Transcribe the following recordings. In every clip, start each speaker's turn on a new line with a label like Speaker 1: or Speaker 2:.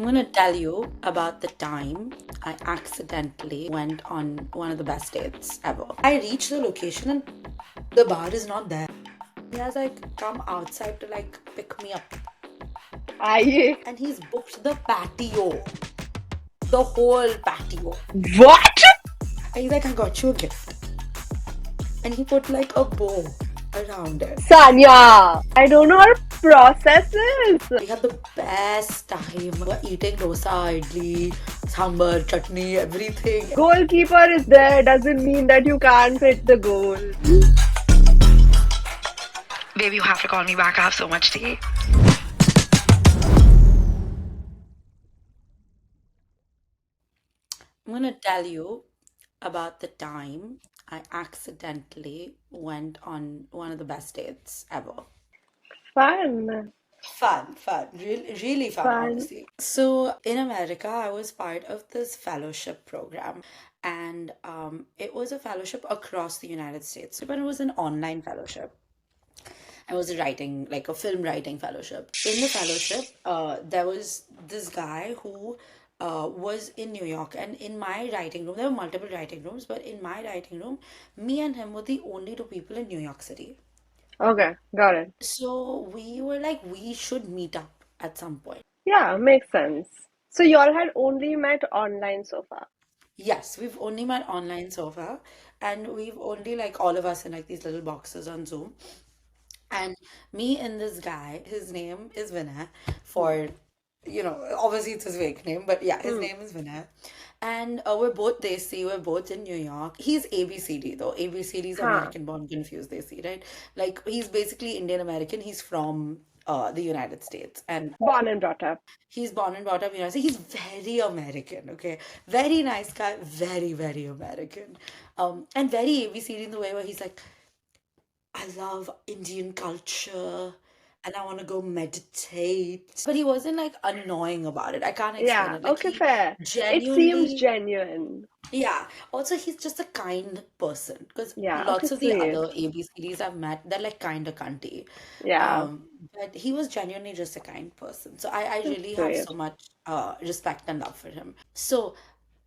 Speaker 1: I'm going to tell you about the time I accidentally went on one of the best dates ever. I reached the location and the bar is not there. He has come outside to pick me up
Speaker 2: I
Speaker 1: and he's booked the patio, the whole patio.
Speaker 2: what?
Speaker 1: And he's like, I got you a gift. And he put a bow around it.
Speaker 2: Sanya, I don't know how to process this.
Speaker 1: We had the best time. We were eating dosa, idli, sambar, chutney, everything.
Speaker 2: Goalkeeper is there doesn't mean that you can't hit the goal.
Speaker 1: Baby, you have to call me back. I have so much tea. I'm going to tell you about the time I accidentally went on one of the best dates ever.
Speaker 2: Fun,
Speaker 1: Fun, really, really fun,
Speaker 2: fun.
Speaker 1: honestly. So in America, I was part of this fellowship program, and it was a fellowship across the United States, but it was an online fellowship. I was writing like a film writing fellowship. In the fellowship, there was this guy who was in New York, and in my writing room, there were multiple writing rooms, but in my writing room, me and him were the only two people in New York City.
Speaker 2: Okay, got it.
Speaker 1: So we were like, we should meet up at some point.
Speaker 2: Yeah, makes sense. So y'all had only met online so far.
Speaker 1: Yes, we've only met online so far, and we've only all of us in these little boxes on Zoom. And me and this guy, his name is Vinay,
Speaker 2: Hmm.
Speaker 1: for, obviously it's his fake name, but yeah, his
Speaker 2: Hmm.
Speaker 1: name is Vinay. And we're both Desi, we're both in New York. He's ABCD though. ABCD is
Speaker 2: Huh.
Speaker 1: American born confused Desi, right? Like he's basically Indian American. He's from the United States. And
Speaker 2: Born and brought up.
Speaker 1: he's born and brought up in United States. He's very American, okay? Very nice guy, very, very American. And very ABCD in the way where he's like, I love Indian culture and I want to go meditate. But he wasn't annoying about it. I can't explain
Speaker 2: Yeah,
Speaker 1: it. Like
Speaker 2: okay,
Speaker 1: he
Speaker 2: fair. It seems
Speaker 1: genuinely,
Speaker 2: genuine.
Speaker 1: yeah. Also, he's just a kind person because
Speaker 2: Yeah, okay,
Speaker 1: lots of the
Speaker 2: sweet.
Speaker 1: other ABCDs I've met, they're kind of cunty.
Speaker 2: Yeah,
Speaker 1: But he was genuinely just a kind person. So I
Speaker 2: that's
Speaker 1: really have
Speaker 2: sweet.
Speaker 1: so much respect and love for him. So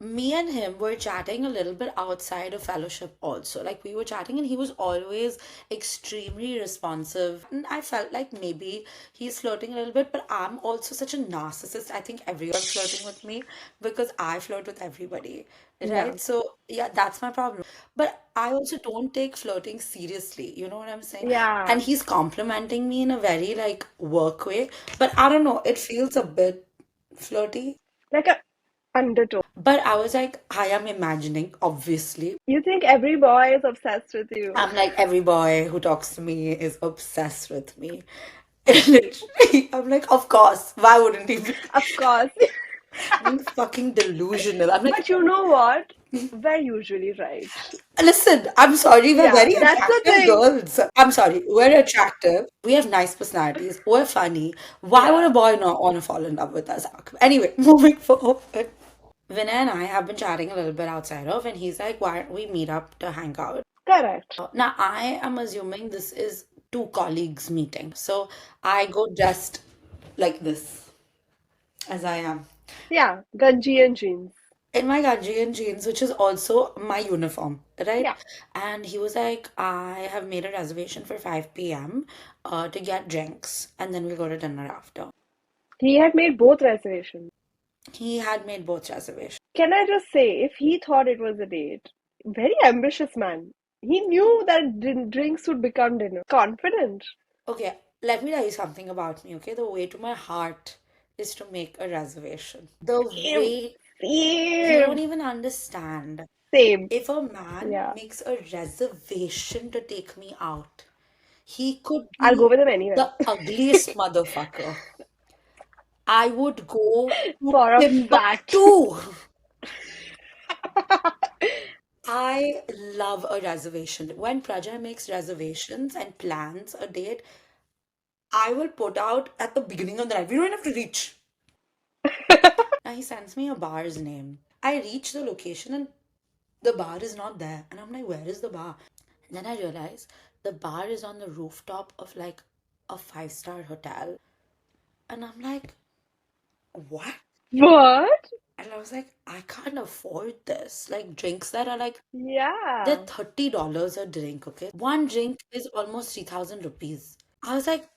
Speaker 1: me and him were chatting a little bit outside of fellowship also. Like we were chatting and he was always extremely responsive. And I felt like maybe he's flirting a little bit, but I'm also such a narcissist. I think everyone's flirting with me because I flirt with everybody.
Speaker 2: Yeah.
Speaker 1: Right? So yeah, that's my problem. But I also don't take flirting seriously. You know what I'm saying? And
Speaker 2: Yeah.
Speaker 1: he's complimenting me in a very work way. But I don't know, it feels a bit flirty.
Speaker 2: Like a undertone.
Speaker 1: But I was like, I am imagining, obviously.
Speaker 2: You think every boy is obsessed with you.
Speaker 1: I'm like, every boy who talks to me is obsessed with me. Literally, I'm like, of course, why wouldn't he be?
Speaker 2: Of course.
Speaker 1: I'm fucking delusional. I'm like,
Speaker 2: But you know what? We're usually right.
Speaker 1: listen, I'm sorry, we're
Speaker 2: Yeah,
Speaker 1: very
Speaker 2: that's the
Speaker 1: attractive
Speaker 2: thing.
Speaker 1: girls. I'm sorry, we're attractive. We have nice personalities. We're funny. Why would a
Speaker 2: Yeah,
Speaker 1: boy not want to fall in love with us? Anyway, moving forward. Vinay and I have been chatting a little bit outside of, and he's like, why don't we meet up to hang out?
Speaker 2: correct.
Speaker 1: Now, I am assuming this is two colleagues meeting. So I go dressed like this, as I am.
Speaker 2: Yeah, Ganji and jeans.
Speaker 1: In my Ganji and jeans, which is also my uniform, right?
Speaker 2: Yeah,
Speaker 1: And he was like, I have made a reservation for 5 p.m. To get drinks, and then we'll go to dinner after.
Speaker 2: he had made both reservations.
Speaker 1: He had made both reservations.
Speaker 2: Can I just say, if he thought it was a date, very ambitious man. He knew that drinks would become dinner. Confident.
Speaker 1: Okay, let me tell you something about me, okay? The way to my heart is to make a reservation. The
Speaker 2: Same,
Speaker 1: way you don't
Speaker 2: same,
Speaker 1: even understand.
Speaker 2: same.
Speaker 1: If a man
Speaker 2: Yeah,
Speaker 1: makes a reservation to take me out, he could
Speaker 2: I'll go
Speaker 1: be
Speaker 2: with him anywhere.
Speaker 1: the ugliest motherfucker. I would go to
Speaker 2: For a fact.
Speaker 1: Timbuktu. I love a reservation. When Praja makes reservations and plans a date, I will put out at the beginning of the night. We don't have to reach. Now he sends me a bar's name. I reach the location and the bar is not there. And I'm like, where is the bar? And then I realize the bar is on the rooftop of a 5-star hotel. And I'm like, what?
Speaker 2: What?
Speaker 1: And I was like, I can't afford this. Like drinks that are like they're
Speaker 2: Yeah.
Speaker 1: $30 a drink, okay? One drink is almost 3,000 rupees. I was like,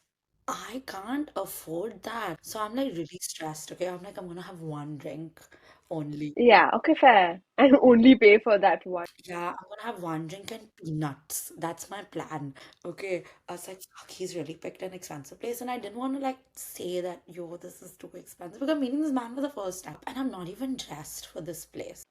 Speaker 1: I can't afford that. So I'm like really stressed, okay? I'm like, I'm gonna have one drink only.
Speaker 2: Yeah, okay, fair. And only pay for that one.
Speaker 1: Yeah, I'm gonna have one drink and peanuts. That's my plan. Okay. I was like, fuck, he's really picked an expensive place. And I didn't want to like say that, yo, this is too expensive. Because I'm meeting this man for the first time. And I'm not even dressed for this place.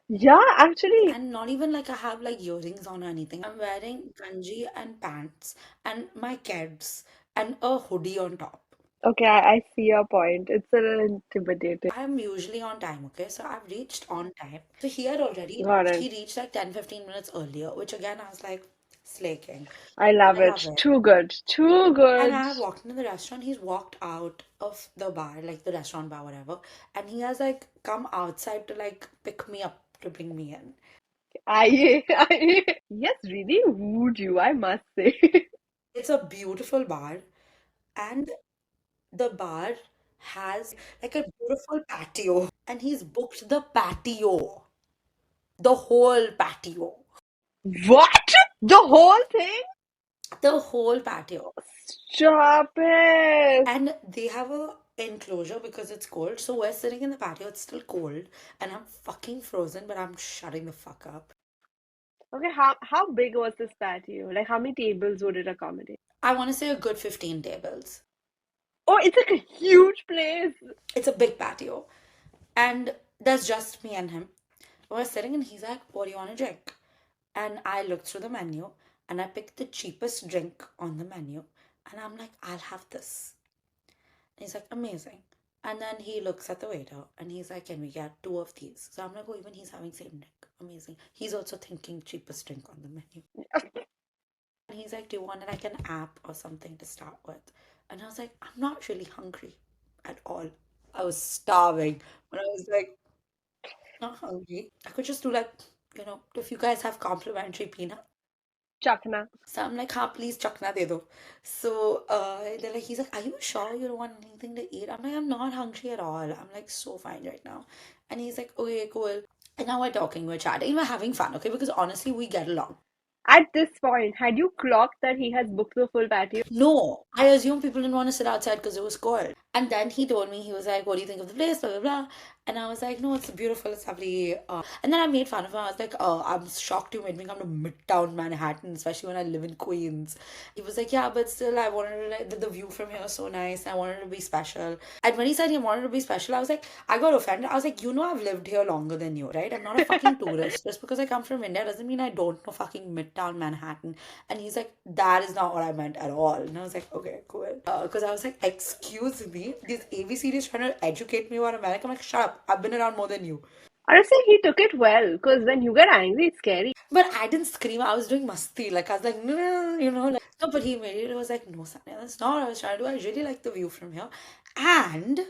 Speaker 2: Yeah, actually.
Speaker 1: And not even like I have like earrings on or anything. I'm wearing kanji and pants and my kids and a hoodie on top.
Speaker 2: Okay, I see your point. It's a little intimidating.
Speaker 1: I'm usually on time, okay? So I've reached on time. So he had already
Speaker 2: Got
Speaker 1: reached.
Speaker 2: it.
Speaker 1: He reached like 10, 15 minutes earlier, which again I was like slaking.
Speaker 2: I
Speaker 1: And
Speaker 2: love
Speaker 1: I love
Speaker 2: it.
Speaker 1: it.
Speaker 2: Too good. Too
Speaker 1: And
Speaker 2: good.
Speaker 1: I have walked into the restaurant. He's walked out of the bar, like the restaurant bar, whatever. And he has like come outside to like pick me up to bring me in.
Speaker 2: I yes, really wooed you, I must say.
Speaker 1: It's a beautiful bar. And the bar has like a beautiful patio. And he's booked the patio, the whole patio,
Speaker 2: What? The whole thing?
Speaker 1: the whole patio.
Speaker 2: Stop it.
Speaker 1: And they have a enclosure because it's cold. So we're sitting in the patio, it's still cold, and I'm fucking frozen, but I'm shutting the fuck up.
Speaker 2: Okay, how big was this patio? Like how many tables would it accommodate?
Speaker 1: I want to say a good 15 tables.
Speaker 2: Oh, it's like a huge place.
Speaker 1: It's a big patio. And there's just me and him. We're sitting and he's like, what do you want to drink? And I looked through the menu and I picked the cheapest drink on the menu. And I'm like, I'll have this. And he's like, amazing. And then he looks at the waiter and he's like, can we get two of these? So I'm like, oh, even he's having same drink. Amazing. He's also thinking cheapest drink on the menu. And he's like, do you want like an app or something to start with? And I was like, I'm not really hungry at all. I was starving. But I was like, not hungry. I could just do like, if you guys have complimentary peanut.
Speaker 2: Chakna.
Speaker 1: So I'm like, हाँ please chakna de do. So they're like, he's like, are you sure you don't want anything to eat? I'm like, I'm not hungry at all. I'm like so fine right now. And he's like, okay, cool. And now we're talking, we're chatting, we're having fun, okay? Because honestly, we get along.
Speaker 2: At this point, had you clocked that he has booked the full patio?
Speaker 1: No, I assume people didn't want to sit outside because it was cold. And then he told me, he was like, what do you think of the place? Blah, blah, blah. And I was like, no, it's beautiful, it's lovely. And then I made fun of him. I was like, I'm shocked you made me come to Midtown Manhattan, especially when I live in Queens. He was like, yeah, but still, I wanted to, like, the view from here is so nice. I wanted to be special. And when he said he wanted to be special, I was like, I got offended. I was like, I've lived here longer than you, right? I'm not a fucking tourist. Just because I come from India doesn't mean I don't know fucking Midtown Manhattan. And he's like, that is not what I meant at all. And I was like, okay, cool. Because I was like, excuse me, this ABCD is trying to educate me about America. I'm like, shut up. I've been around more than you.
Speaker 2: Honestly, he took it well because when you get angry, it's scary.
Speaker 1: But I didn't scream. I was doing masti. Like, I was like, no, no, no, like, no, but he immediately was like, no, Sanya, that's not what I was trying to do. I really like the view from here. And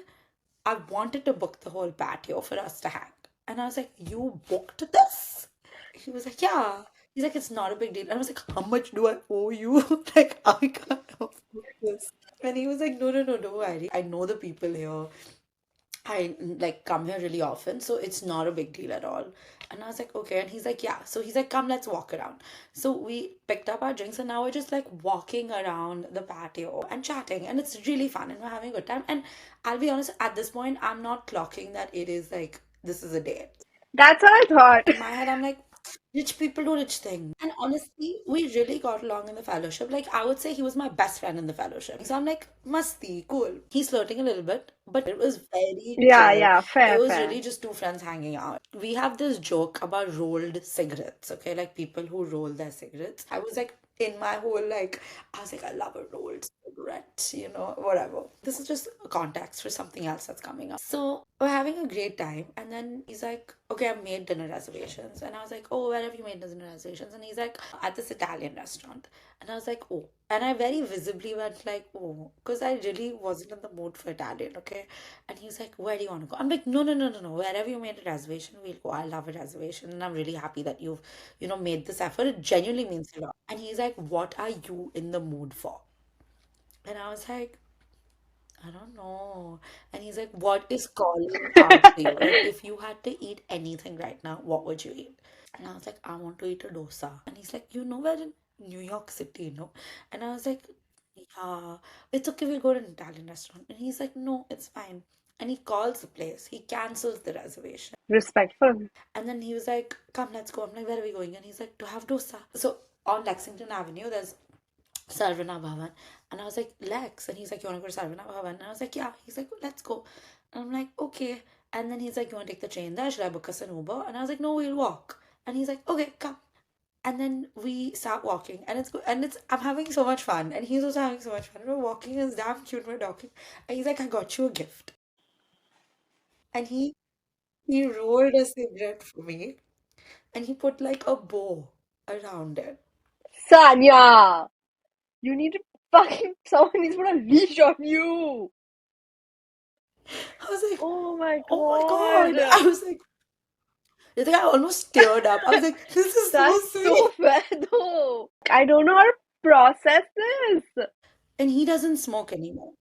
Speaker 1: I wanted to book the whole patio for us to hang. And I was like, you booked this? He was like, yeah. He's like, it's not a big deal. And I was like, how much do I owe you? Like, I can't afford this. And he was like, no, no, no, don't worry. I know the people here. I like come here really often, so it's not a big deal at all. And I was like, okay. And he's like, yeah. So he's like, come, let's walk around. So we picked up our drinks and now we're just like walking around the patio and chatting. And it's really fun and we're having a good time. And I'll be honest, at this point, I'm not clocking that it is like, this is a date.
Speaker 2: That's what I thought.
Speaker 1: In my head, I'm like, rich people do rich things. And honestly, we really got along in the fellowship. Like, I would say he was my best friend in the fellowship. So I'm like, masti, cool. He's flirting a little bit, but it was very
Speaker 2: Yeah,
Speaker 1: chill.
Speaker 2: yeah,
Speaker 1: It
Speaker 2: fair,
Speaker 1: was
Speaker 2: fair.
Speaker 1: really just two friends hanging out. We have this joke about rolled cigarettes, okay? Like people who roll their cigarettes. I was like, in my whole like, I was like, I love a rolled cigarette, whatever. This is just a context for something else that's coming up. So we're having a great time, and then he's like, okay, I've made dinner reservations. And I was like, oh, where have you made dinner reservations? And he's like, at this Italian restaurant. And I was like, oh. And I very visibly went like, oh, because I really wasn't in the mood for Italian, okay? And he's like, where do you want to go? I'm like, no, no, no, no, no. Wherever you made a reservation, we'll go. I love a reservation. And I'm really happy that you've, made this effort. It genuinely means a lot. And he's like, what are you in the mood for? And I was like, I don't know. And he's like, what is calling out for you? Like, if you had to eat anything right now, what would you eat? And I was like, I want to eat a dosa. And he's like, you know, we're in New York City, you know? And I was like, yeah, it's okay, we'll go to an Italian restaurant. And he's like, no, it's fine. And he calls the place, he cancels the reservation.
Speaker 2: Respectful.
Speaker 1: And then he was like, come, let's go. I'm like, where are we going? And he's like, to have dosa. So on Lexington Avenue, there's Sarvana Bhavan. And I was like, Lex. And he's like, you want to go to Sarvana Bhavan? And I was like, yeah. He's like, let's go. And I'm like, okay. And then he's like, you want to take the train there? Should I book us an Uber? And I was like, no, we'll walk. And he's like, okay, come. And then we start walking, and it's good, and it's I'm having so much fun, and he's also having so much fun. We're walking, and it's damn cute. We're talking, and he's like, "I got you a gift," and he rolled a cigarette for me, and he put like a bow around it.
Speaker 2: Sanya, you need to fucking someone needs to put a leash on you.
Speaker 1: I was like,
Speaker 2: Oh my
Speaker 1: "Oh my God!"
Speaker 2: god.
Speaker 1: I was like, I think I almost teared up. I was like, "This is so
Speaker 2: That's
Speaker 1: sweet,"
Speaker 2: so fair though. I don't know how to process this.
Speaker 1: and he doesn't smoke anymore.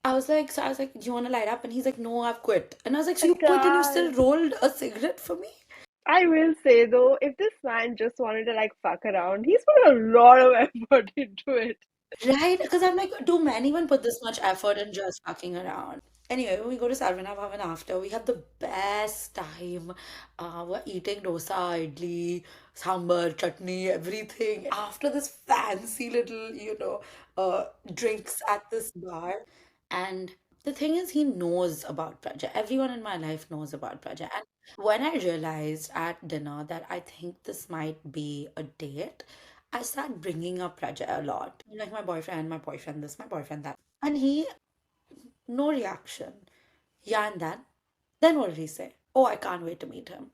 Speaker 1: I was like, "Do you want to light up?" And he's like, "No, I've quit." And I was like, "So
Speaker 2: I
Speaker 1: you quit and you still
Speaker 2: can't.
Speaker 1: rolled a cigarette for me?"
Speaker 2: I will say though, if this man just wanted to like fuck around, he's put a lot of effort into it.
Speaker 1: Right? Because I'm like, do men even put this much effort in just fucking around? Anyway, when we go to Sarvana Bhavan after, we have the best time. We're eating dosa, idli, sambar, chutney, everything. After this fancy little, drinks at this bar. And the thing is, he knows about Praja. Everyone in my life knows about Praja. And when I realized at dinner that I think this might be a date, I start bringing up Praja a lot. Like my boyfriend this, my boyfriend that. And he, no reaction. Yeah, and then what did he say? Oh, I can't wait to meet him.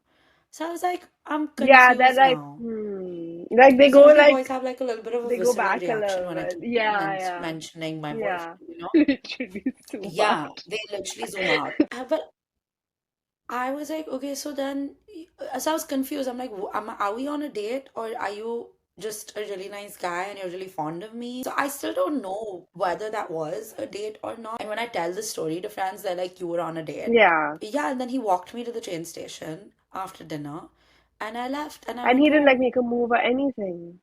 Speaker 1: So I was like, I'm
Speaker 2: Yeah, they're
Speaker 1: confused
Speaker 2: like,
Speaker 1: now.
Speaker 2: like
Speaker 1: Because usually boys have like a little bit of a
Speaker 2: they go
Speaker 1: visceral
Speaker 2: back a
Speaker 1: reaction
Speaker 2: little
Speaker 1: when I
Speaker 2: bit.
Speaker 1: keep
Speaker 2: Yeah, yeah,
Speaker 1: mentioning my
Speaker 2: yeah.
Speaker 1: boyfriend.
Speaker 2: Literally so
Speaker 1: Yeah,
Speaker 2: hard.
Speaker 1: they literally zoom out. But I was like, okay, so then, so I was confused. I'm like, are we on a date or are you just a really nice guy and you're really fond of me? So I still don't know whether that was a date or not. And when I tell the story to friends, they're like, you were on a date.
Speaker 2: Yeah.
Speaker 1: Yeah, and then he walked me to the train station after dinner and I left and I
Speaker 2: And
Speaker 1: went
Speaker 2: he didn't like
Speaker 1: home.
Speaker 2: make a move or anything.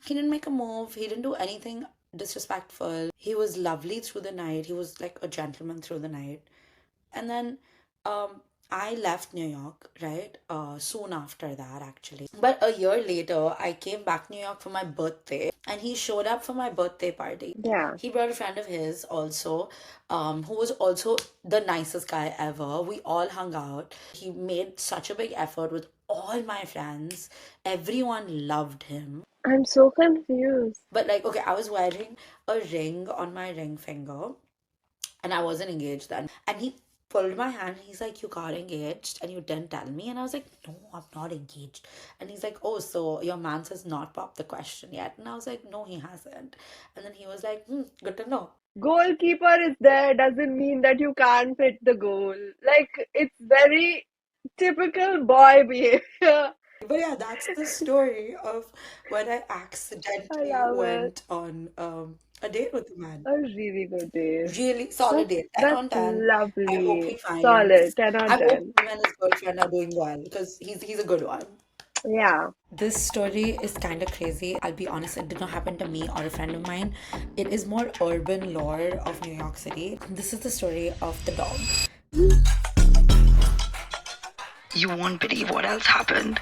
Speaker 1: He didn't make a move. He didn't do anything disrespectful. He was lovely through the night. He was like a gentleman through the night. And then I left New York, right? Soon after that, actually. But a year later, I came back New York for my birthday, and he showed up for my birthday party.
Speaker 2: Yeah.
Speaker 1: He brought a friend of his also, who was also the nicest guy ever. We all hung out. He made such a big effort with all my friends. Everyone loved him.
Speaker 2: I'm so confused.
Speaker 1: But like, okay, I was wearing a ring on my ring finger and I wasn't engaged then. And he pulled my hand. He's like, "You got engaged and you didn't tell me." And I was like, "No, I'm not engaged." And he's like, "Oh, so your man has not popped the question yet?" And I was like, "No, he hasn't." And then he was like, good to know.
Speaker 2: Goalkeeper is there doesn't mean that you can't hit the goal. Like, it's very typical boy behavior.
Speaker 1: But yeah, that's the story of when I
Speaker 2: I
Speaker 1: accidentally
Speaker 2: love it.
Speaker 1: went on a date with a man.
Speaker 2: A really good day.
Speaker 1: Really solid date, 10
Speaker 2: That's
Speaker 1: on 10. I hope
Speaker 2: lovely.
Speaker 1: he finds,
Speaker 2: Solid. 10 on
Speaker 1: I hope
Speaker 2: 10.
Speaker 1: him and his girlfriend are doing well because he's a good one.
Speaker 2: Yeah.
Speaker 1: This story is kind of crazy. I'll be honest, it did not happen to me or a friend of mine. It is more urban lore of New York City. This is the story of the dog. You won't believe what else happened.